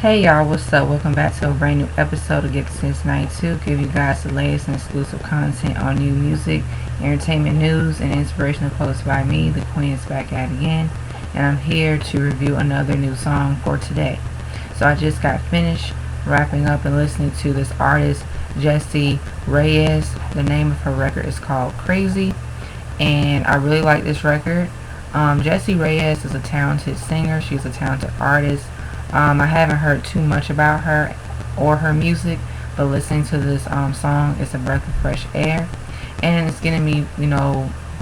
Hey y'all, what's up? Welcome back to a brand new episode of Get Since 92. Give you guys the latest and exclusive content on new music, entertainment news, and inspirational posts by me. The Queen is back at it again, and I'm here to review another new song for today. So I just got finished wrapping up and listening to this artist, Jessie Reyez. The name of her record is called Crazy, and I really like this record. Jessie Reyez is a talented singer. She's a talented artist. I haven't heard too much about her or her music, but listening to this song is a breath of fresh air, and it's getting me,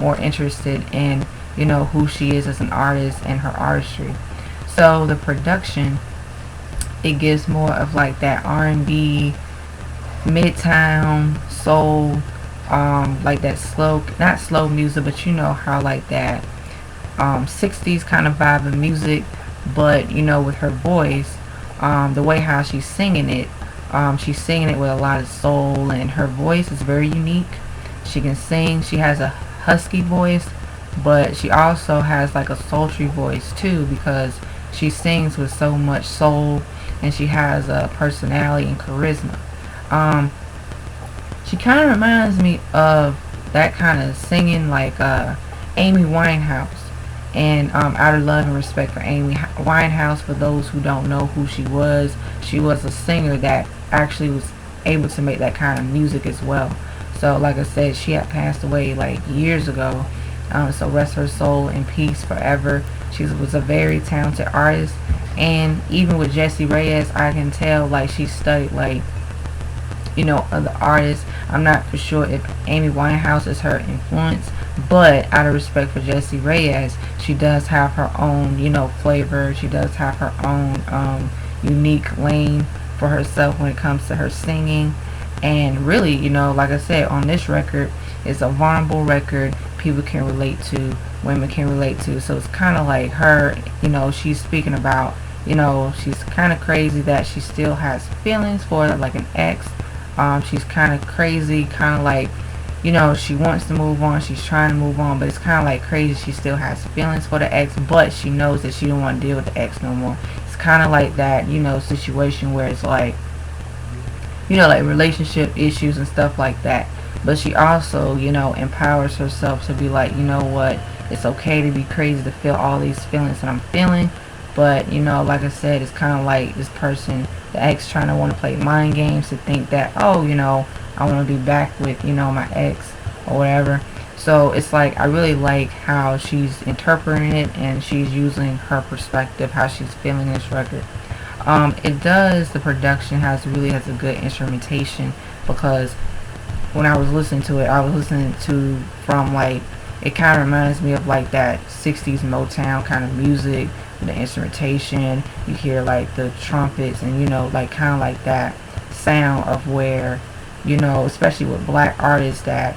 more interested in, who she is as an artist and her artistry. So the production, it gives more of like that R&B, midtown soul, like that slow, not slow music, but you know how like that 60s kind of vibe of music, but with her voice, the way how she's singing it with a lot of soul, and her voice is very unique. She can sing. She has a husky voice, but she also has like a sultry voice too, because she sings with so much soul, and she has a personality and charisma. She kind of reminds me of that kind of singing like Amy Winehouse. And out of love and respect for Amy Winehouse, for those who don't know who she was a singer that actually was able to make that kind of music as well. So like I said, she had passed away like years ago, so rest her soul in peace forever. She was a very talented artist, and even with Jessie Reyez, I can tell like she studied like other artists. I'm not for sure if Amy Winehouse is her influence, but out of respect for Jessie Reyez, she does have her own, flavor. She does have her own unique lane for herself when it comes to her singing. And really, like I said, on this record, it's a vulnerable record people can relate to, women can relate to. So it's kind of like her, she's speaking about, she's kind of crazy that she still has feelings for like an ex. She's kind of crazy, kind of like, she wants to move on, she's trying to move on, but it's kind of like crazy. She still has feelings for the ex, but she knows that she don't want to deal with the ex no more. It's kind of like that, situation where it's like, like relationship issues and stuff like that. But she also, empowers herself to be like, what, it's okay to be crazy, to feel all these feelings that I'm feeling. But, like I said, it's kind of like this person, the ex, trying to want to play mind games to think that, oh, I want to be back with, my ex or whatever. So it's like, I really like how she's interpreting it, and she's using her perspective, how she's feeling this record. The production really has a good instrumentation, because when I was listening to it, I was listening to from like, it kind of reminds me of like that 60s Motown kind of music. The instrumentation, you hear like the trumpets, and like kind of like that sound of where, especially with black artists, that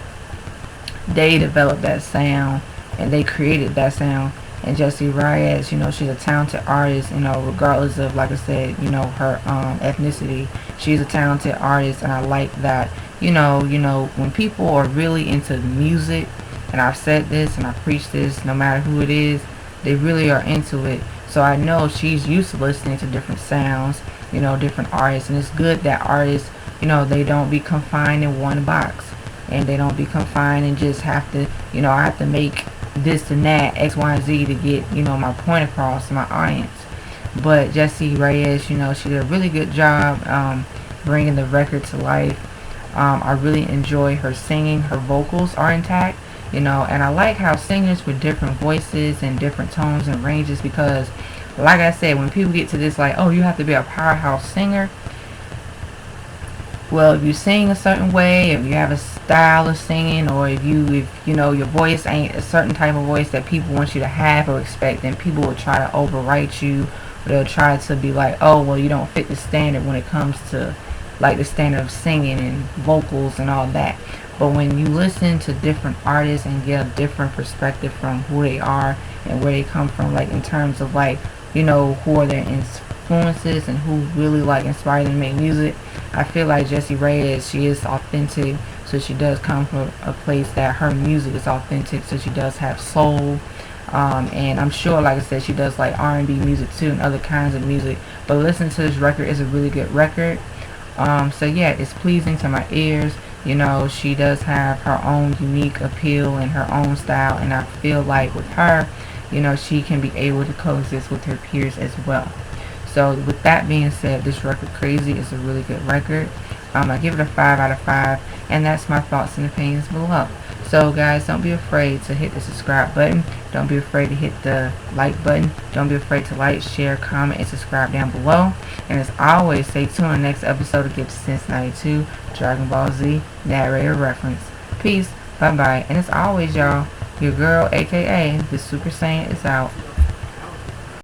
they developed that sound and they created that sound. And Jessie Reyez, she's a talented artist, regardless of, like I said, her ethnicity. She's a talented artist, and I like that, when people are really into music, and I've said this and I preach this, no matter who it is, they really are into it. So I know she's used to listening to different sounds, different artists, and it's good that artists, they don't be confined in one box, and they don't be confined and just have to, I have to make this and that, X, Y, and Z to get, my point across to my audience. But Jessie Reyez, she did a really good job bringing the record to life. I really enjoy her singing. Her vocals are intact. And I like how singers with different voices and different tones and ranges, because like I said, when people get to this like, oh, you have to be a powerhouse singer, well, if you sing a certain way, if you have a style of singing, or if your voice ain't a certain type of voice that people want you to have or expect, then people will try to overwrite you, or they'll try to be like, oh, well, you don't fit the standard when it comes to like the standard of singing and vocals and all that. But when you listen to different artists and get a different perspective from who they are and where they come from, like in terms of like, who are their influences and who really like inspired them to make music, I feel like Jessie Reyez, she is authentic. So she does come from a place that her music is authentic. So she does have soul. And I'm sure, like I said, she does like R&B music too and other kinds of music. But listen to this record; it's a really good record. So yeah, it's pleasing to my ears. You know, she does have her own unique appeal and her own style, and I feel like with her, you know, she can be able to coexist with her peers as well. So with that being said, this record Crazy is a really good record. I give it a 5 out of 5, and that's my thoughts and opinions below. So guys, don't be afraid to hit the subscribe button. Don't be afraid to hit the like button. Don't be afraid to like, share, comment, and subscribe down below. And as always, stay tuned on the next episode of Get to Sense 92 Dragon Ball Z narrator reference. Peace, bye bye, and as always, y'all, your girl, aka the Super Saiyan, is out.